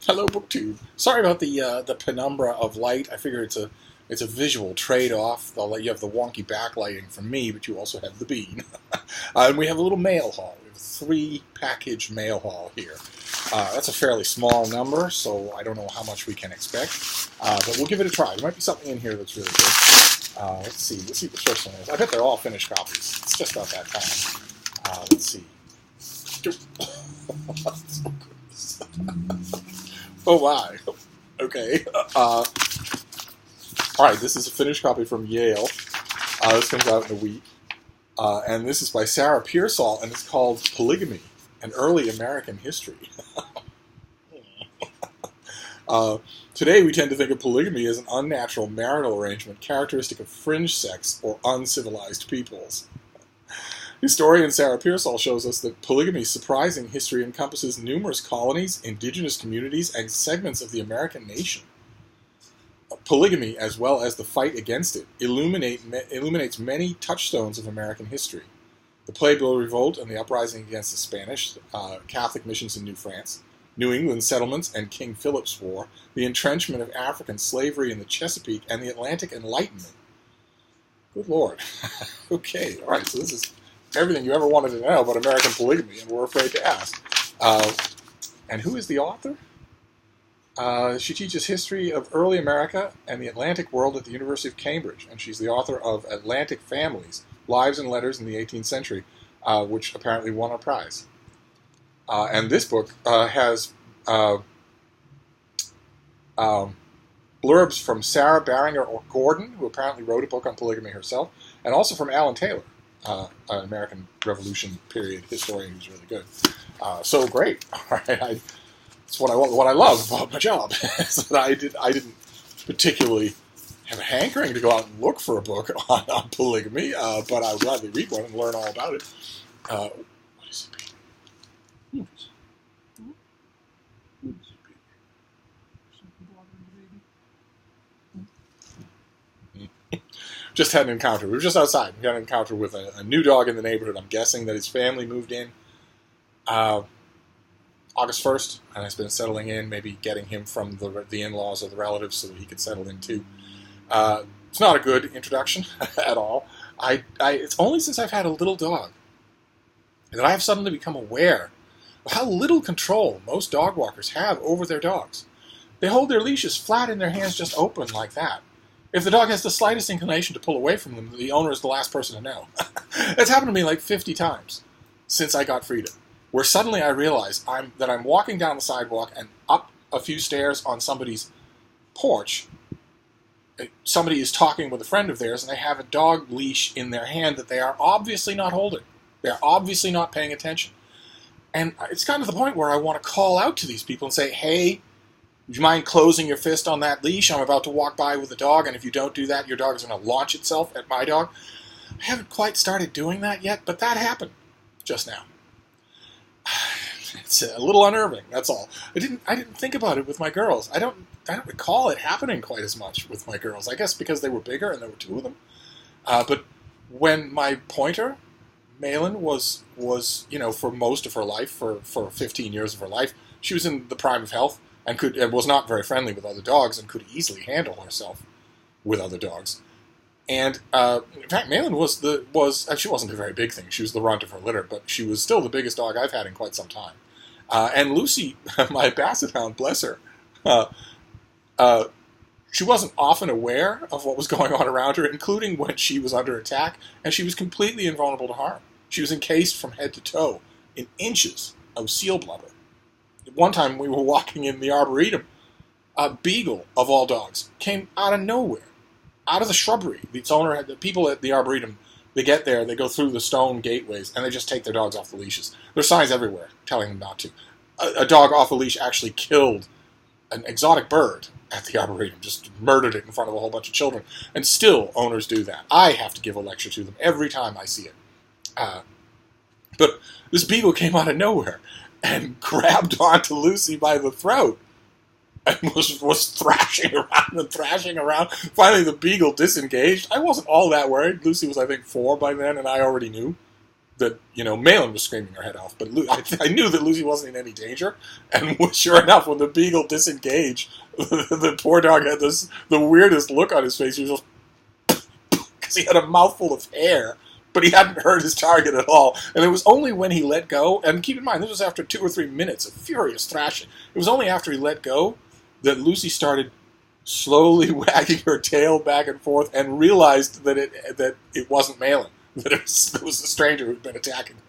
Hello, BookTube. Sorry about the penumbra of light. I figure it's a visual trade-off. You have the wonky backlighting from me, but you also have the bean. And we have a little mail haul. We have a 3-package mail haul here. That's a fairly small number, so I don't know how much we can expect. But we'll give it a try. There might be something in here that's really good. Let's see. Let's see what the first one is. I bet they're all finished copies. It's just about that time. Let's see. Oh my. Okay. All right, this is a finished copy from Yale. This comes out in a week. And this is by Sarah Pearsall, and it's called Polygamy, an Early American History. Today we tend to think of polygamy as an unnatural marital arrangement characteristic of fringe sects or uncivilized peoples. Historian Sarah Pearsall shows us that polygamy's surprising history encompasses numerous colonies, indigenous communities, and segments of the American nation. Polygamy, as well as the fight against it, illuminates many touchstones of American history. The Pueblo Revolt and the uprising against the Spanish, Catholic missions in New France, New England settlements and King Philip's War, the entrenchment of African slavery in the Chesapeake, and the Atlantic Enlightenment. Good Lord. Okay, all right, so this is everything you ever wanted to know about American polygamy, and we're afraid to ask. And who is the author? She teaches history of early America and the Atlantic world at the University of Cambridge, and she's the author of Atlantic Families, Lives and Letters in the 18th Century, which apparently won a prize. And this book has blurbs from Sarah Barringer Gordon, who apparently wrote a book on polygamy herself, and also from Alan Taylor, an American Revolution period historian who's really good. So great. All right, it's what I love about my job. Is that I didn't particularly have a hankering to go out and look for a book on polygamy, but I would gladly read one and learn all about it. What is it? Just had an encounter. We were just outside. We had an encounter with a new dog in the neighborhood. I'm guessing that his family moved in August 1st, and has been settling in, maybe getting him from the in-laws or the relatives so that he could settle in too. It's not a good introduction at all. It's only since I've had a little dog that I have suddenly become aware of how little control most dog walkers have over their dogs. They hold their leashes flat in their hands, just open like that. If the dog has the slightest inclination to pull away from them, the owner is the last person to know. It's happened to me like 50 times since I got Frida, where suddenly I realize that I'm walking down the sidewalk and up a few stairs on somebody's porch. Somebody is talking with a friend of theirs, and they have a dog leash in their hand that they are obviously not holding. They are obviously not paying attention. And it's kind of the point where I want to call out to these people and say, hey, would you mind closing your fist on that leash? I'm about to walk by with the dog, and if you don't do that, your dog is going to launch itself at my dog. I haven't quite started doing that yet, but that happened just now. It's a little unnerving, that's all. I didn't think about it with my girls. I don't recall it happening quite as much with my girls. I guess because they were bigger and there were 2 of them. But when my pointer, Malin, was for most of her life, for 15 years of her life, she was in the prime of health and was not very friendly with other dogs and could easily handle herself with other dogs. And in fact, Malin she wasn't a very big thing. She was the runt of her litter, but she was still the biggest dog I've had in quite some time. And Lucy, my basset hound, bless her, she wasn't often aware of what was going on around her, including when she was under attack, and she was completely invulnerable to harm. She was encased from head to toe in inches of seal blubber. One time we were walking in the Arboretum, a beagle, of all dogs, came out of nowhere, out of the shrubbery. Its owner the people at the Arboretum, they get there, they go through the stone gateways, and they just take their dogs off the leashes. There's signs everywhere telling them not to. A dog off a leash actually killed an exotic bird at the Arboretum, just murdered it in front of a whole bunch of children. And still, owners do that. I have to give a lecture to them every time I see it. But this beagle came out of nowhere and grabbed onto Lucy by the throat and was thrashing around and thrashing around. Finally, the beagle disengaged. I wasn't all that worried. Lucy was, I think, 4 by then, and I already knew that, Malin was screaming her head off, but I knew that Lucy wasn't in any danger, and sure enough, when the beagle disengaged, the poor dog had the weirdest look on his face. He was just, because he had a mouthful of hair, but he hadn't hurt his target at all, and it was only when he let go, and keep in mind, this was after 2 or 3 minutes of furious thrashing, it was only after he let go that Lucy started slowly wagging her tail back and forth and realized that it wasn't Malin. That it was the stranger who'd been attacking him.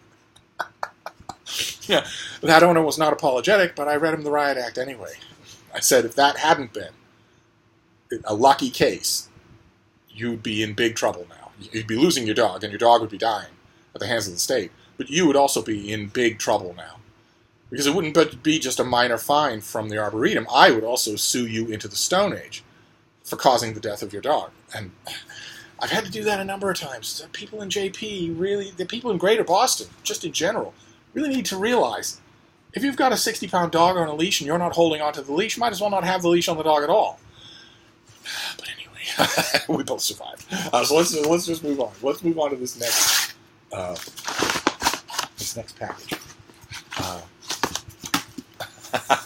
Yeah, that owner was not apologetic, but I read him the riot act anyway. I said if that hadn't been a lucky case, you'd be in big trouble now. You'd be losing your dog, and your dog would be dying at the hands of the state. But you would also be in big trouble now. Because it wouldn't be just a minor fine from the Arboretum. I would also sue you into the Stone Age for causing the death of your dog. And I've had to do that a number of times. The people in JP, really, the people in Greater Boston, just in general, really need to realize if you've got a 60-pound dog on a leash and you're not holding onto the leash, you might as well not have the leash on the dog at all. But anyway, we both survived. So let's just move on. Let's move on to this next package.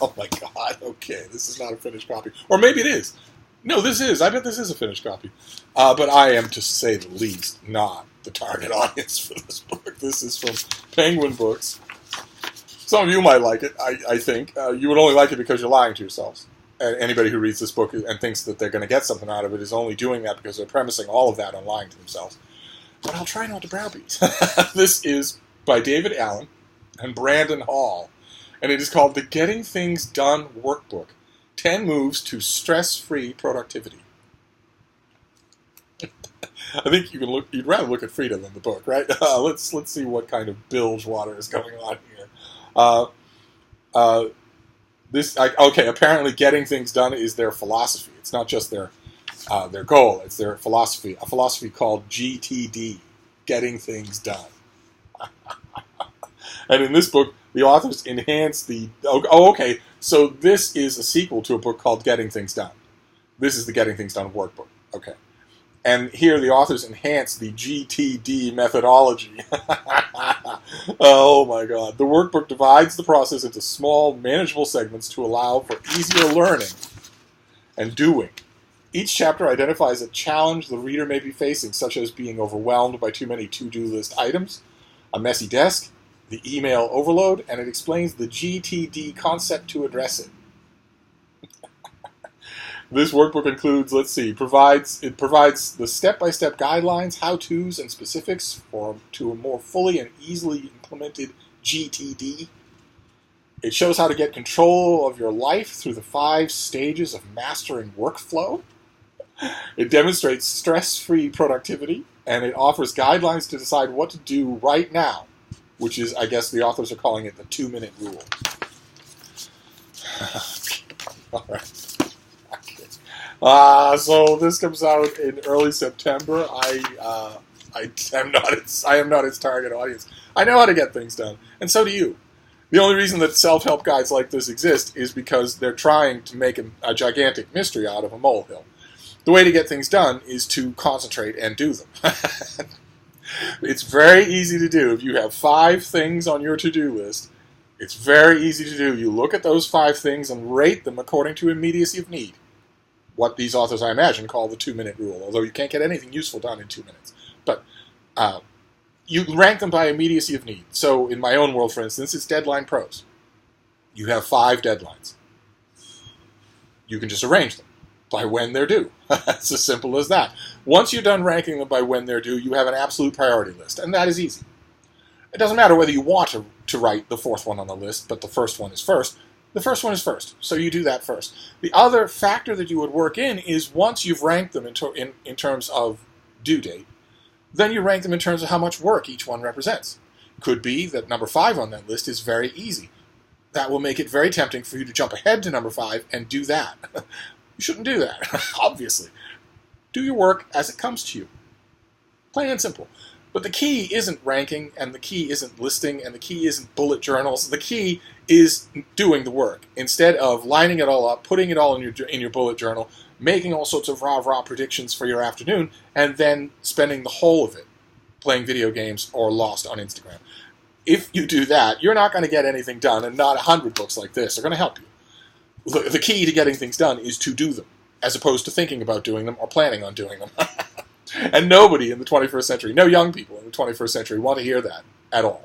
Oh my God! Okay, this is not a finished copy, or maybe it is. No, this is. I bet this is a finished copy. But I am, to say the least, not the target audience for this book. This is from Penguin Books. Some of you might like it, I think. You would only like it because you're lying to yourselves. Anybody who reads this book and thinks that they're going to get something out of it is only doing that because they're premising all of that on lying to themselves. But I'll try not to browbeat. This is by David Allen and Brandon Hall, and it is called The Getting Things Done Workbook. 10 Moves to Stress-Free Productivity. I think you'd rather look at Frida than the book, right? Let's see what kind of bilge water is going on here. Apparently getting things done is their philosophy. It's not just their goal, it's their philosophy. A philosophy called GTD, Getting Things Done. And in this book, the authors enhance so this is a sequel to a book called Getting Things Done. This is the Getting Things Done workbook. Okay. And here the authors enhance the GTD methodology. Oh my God. The workbook divides the process into small, manageable segments to allow for easier learning and doing. Each chapter identifies a challenge the reader may be facing, such as being overwhelmed by too many to-do list items, a messy desk, the email overload, and it explains the GTD concept to address it. This workbook includes, provides the step-by-step guidelines, how-tos, and specifics to a more fully and easily implemented GTD. It shows how to get control of your life through the 5 stages of mastering workflow. It demonstrates stress-free productivity, and it offers guidelines to decide what to do right now, which is, I guess the authors are calling it the 2-minute rule. All right. So this comes out in early September. I am not its target audience. I know how to get things done, and so do you. The only reason that self-help guides like this exist is because they're trying to make a gigantic mystery out of a molehill. The way to get things done is to concentrate and do them. It's very easy to do. If you have 5 things on your to-do list, it's very easy to do. You look at those 5 things and rate them according to immediacy of need. What these authors, I imagine, call the 2-minute rule, although you can't get anything useful done in 2 minutes. But you rank them by immediacy of need. So in my own world, for instance, it's deadline pros. You have 5 deadlines. You can just arrange them by when they're due. It's as simple as that. Once you're done ranking them by when they're due, you have an absolute priority list, and that is easy. It doesn't matter whether you want to write the 4th one on the list, but the first one is first. The first one is first, so you do that first. The other factor that you would work in is once you've ranked them in terms of due date, then you rank them in terms of how much work each one represents. Could be that number 5 on that list is very easy. That will make it very tempting for you to jump ahead to number 5 and do that. You shouldn't do that, obviously. Do your work as it comes to you. Plain and simple. But the key isn't ranking, and the key isn't listing, and the key isn't bullet journals. The key is doing the work. Instead of lining it all up, putting it all in your bullet journal, making all sorts of rah-rah predictions for your afternoon, and then spending the whole of it playing video games, or lost on Instagram. If you do that, you're not going to get anything done, and not 100 books like this are going to help you. The key to getting things done is to do them, as opposed to thinking about doing them or planning on doing them. And nobody in the 21st century, no young people in the 21st century, want to hear that at all.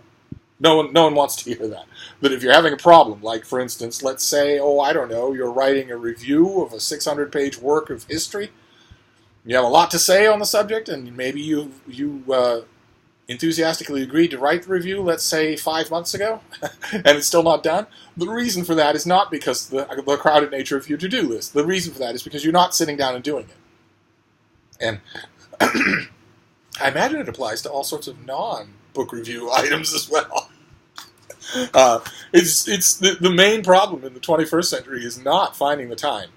No one wants to hear that. But if you're having a problem, like, for instance, let's say, I don't know, you're writing a review of a 600-page work of history. You have a lot to say on the subject, and maybe you enthusiastically agreed to write the review, let's say 5 months ago, and it's still not done. The reason for that is not because the crowded nature of your to-do list. The reason for that is because you're not sitting down and doing it. And I imagine it applies to all sorts of non-book review items as well. It's the main problem in the 21st century is not finding the time,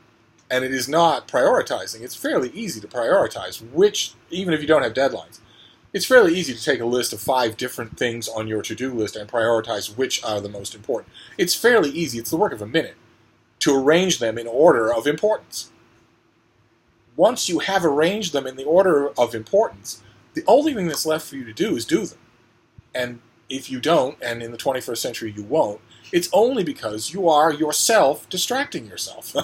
and it is not prioritizing. It's fairly easy to prioritize, even if you don't have deadlines. It's fairly easy to take a list of 5 different things on your to-do list and prioritize which are the most important. It's fairly easy, it's the work of a minute, to arrange them in order of importance. Once you have arranged them in the order of importance, the only thing that's left for you to do is do them. And if you don't, and in the 21st century you won't, it's only because you are yourself distracting yourself.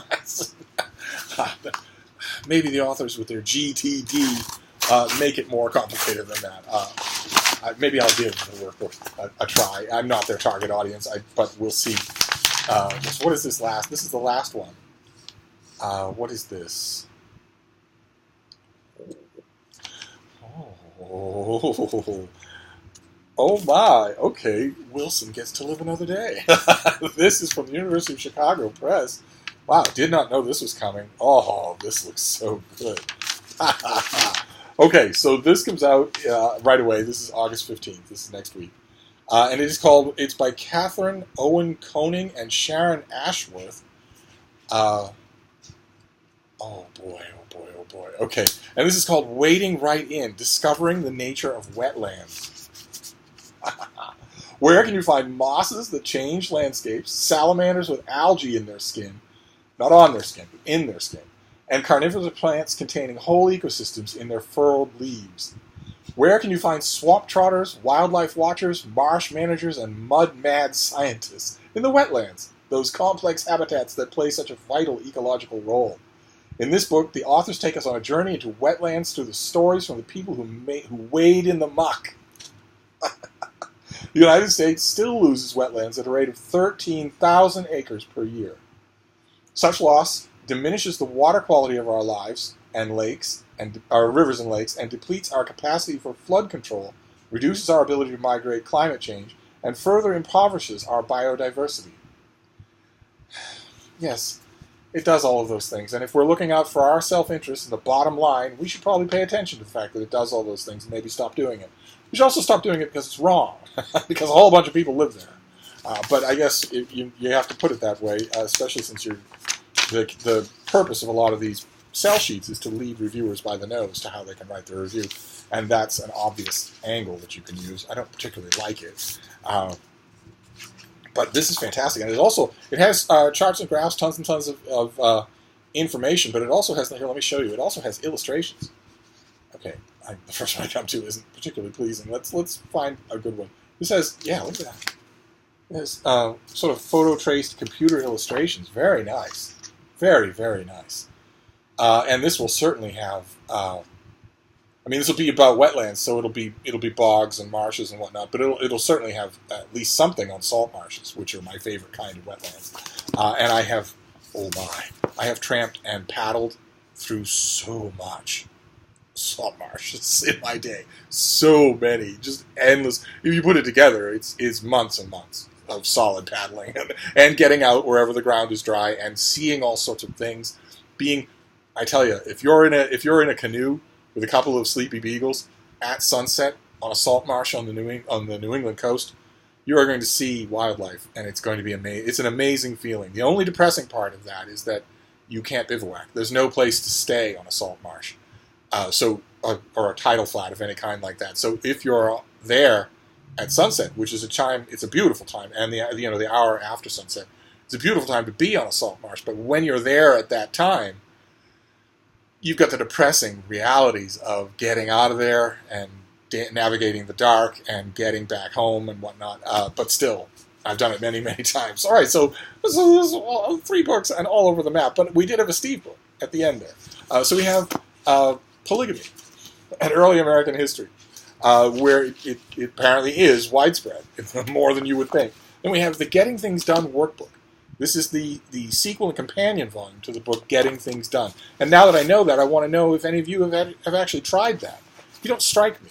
Maybe the authors with their GTD make it more complicated than that. Maybe I'll give the workbook a try. I'm not their target audience, but we'll see. What is this last? This is the last one. What is this? Oh my, okay, Wilson gets to live another day. This is from the University of Chicago Press. Wow, did not know this was coming. Oh, this looks so good. Okay, so this comes out right away. This is August 15th. This is next week. And it's by Catherine Owen Koning and Sharon Ashworth. Oh boy. Okay, and this is called Wading Right In, Discovering the Nature of Wetlands. Where can you find mosses that change landscapes, salamanders with algae in their skin, not on their skin, but in their skin, and carnivorous plants containing whole ecosystems in their furrowed leaves? Where can you find swamp trotters, wildlife watchers, marsh managers, and mud-mad scientists? In the wetlands, those complex habitats that play such a vital ecological role. In this book, the authors take us on a journey into wetlands through the stories from the people who wade in the muck. The United States still loses wetlands at a rate of 13,000 acres per year. Such loss diminishes the water quality of our lives and lakes, and our rivers and lakes, and depletes our capacity for flood control, reduces our ability to migrate climate change, and further impoverishes our biodiversity. Yes, it does all of those things, and if we're looking out for our self-interest and the bottom line, we should probably pay attention to the fact that it does all those things and maybe stop doing it. We should also stop doing it because it's wrong, because a whole bunch of people live there. But I guess you have to put it that way, especially since the purpose of a lot of these sell sheets is to lead reviewers by the nose to how they can write their review, and that's an obvious angle that you can use. I don't particularly like it. But this is fantastic, and it has charts and graphs, tons and tons of information. But it also has, here, let me show you. It also has illustrations. Okay, the first one I come to isn't particularly pleasing. Let's find a good one. This has, yeah, look at that. It has sort of photo traced computer illustrations. Very nice, very, very nice. And this will certainly have. This will be about wetlands, so it'll be bogs and marshes and whatnot. But it'll certainly have at least something on salt marshes, which are my favorite kind of wetlands. And I have tramped and paddled through so much salt marshes in my day. So many, just endless. If you put it together, it's months and months of solid paddling and getting out wherever the ground is dry and seeing all sorts of things. I tell you, if you're in a canoe with a couple of sleepy beagles at sunset on a salt marsh on the New England coast, you are going to see wildlife, and it's going to be amazing. It's an amazing feeling. The only depressing part of that is that you can't bivouac. There's no place to stay on a salt marsh, or a tidal flat of any kind like that. So if you're there at sunset, which is it's a beautiful time, and the hour after sunset, it's a beautiful time to be on a salt marsh. But when you're there at that time, you've got the depressing realities of getting out of there and navigating the dark and getting back home and whatnot. But still, I've done it many, many times. All right, so this is 3 books and all over the map. But we did have a Steve book at the end there. So we have Polygamy, an early American history, where it apparently is widespread, more than you would think. Then we have the Getting Things Done workbook. This is the sequel and companion volume to the book Getting Things Done. And now that I know that, I want to know if any of you have actually tried that. You don't strike me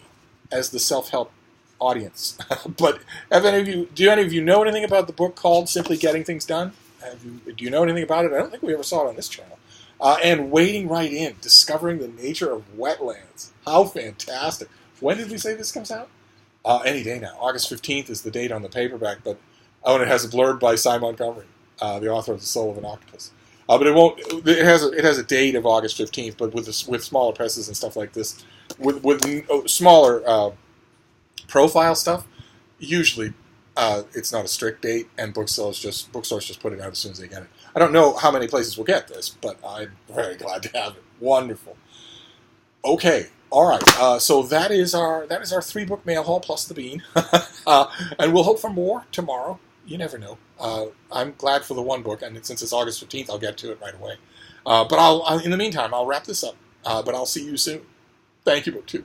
as the self-help audience. But do any of you know anything about the book called simply Getting Things Done? Do you know anything about it? I don't think we ever saw it on this channel. And Wading Right In, Discovering the Nature of Wetlands. How fantastic. When did we say this comes out? Any day now. August 15th is the date on the paperback, but and it has a blurb by Cy Montgomery, the author of The Soul of an Octopus. But it won't. It has a date of August 15th, but with smaller presses and stuff like this, with smaller profile stuff, usually it's not a strict date, and bookstores just put it out as soon as they get it. I don't know how many places will get this, but I'm very glad to have it. Wonderful. Okay, all right. So that is our 3-book mail haul plus the bean, and we'll hope for more tomorrow. You never know. I'm glad for the 1 book, and since it's August 15th, I'll get to it right away. But in the meantime, I'll wrap this up. But I'll see you soon. Thank you, BookTube.